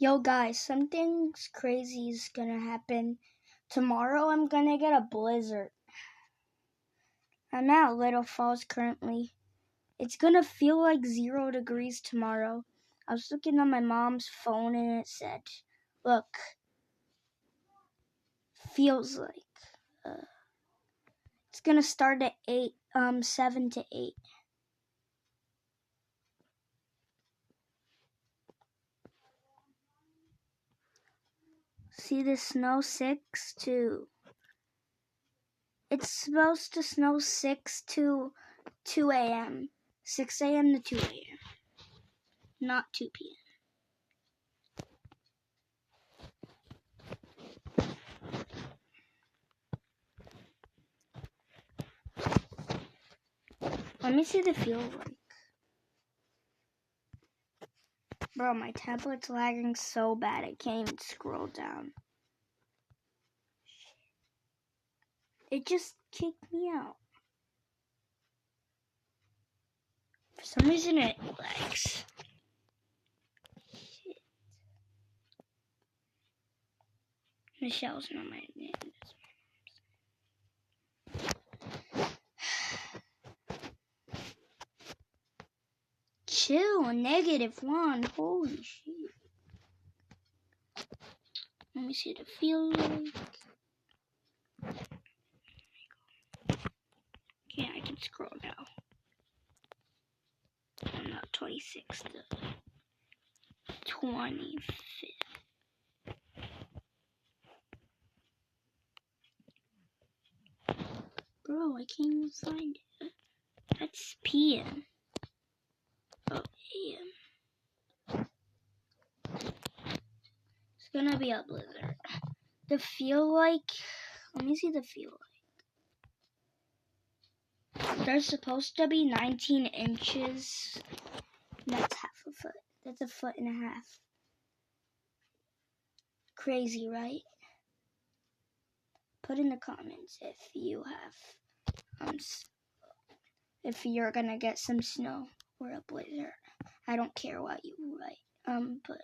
Yo guys, something crazy is gonna happen. Tomorrow I'm gonna get a blizzard. I'm at Little Falls currently. It's gonna feel like 0 degrees tomorrow. I was looking on my mom's phone and it said, look, feels like. It's gonna start at 7 to 8. See the snow 6 to... It's supposed to snow 6 to 2 a.m. 6 a.m. to 2 a.m. Not 2 p.m. Let me see the feel like. Bro, my tablet's lagging so bad I can't even scroll down. It just kicked me out. For some reason it lags. Shit. Michelle's not my name. Chill, -1. Holy shit. Let me see the feel like. Okay, I can scroll now. I'm not 26th, the 25th. Bro, I can't even find it. That's PM. Oh, AM. It's gonna be a blizzard. The feel like, let me see the feel like. There's supposed to be 19 inches. That's half a foot. That's a foot and a half. Crazy, right? Put in the comments if you have, if you're gonna get some snow or a blizzard. I don't care what you write. But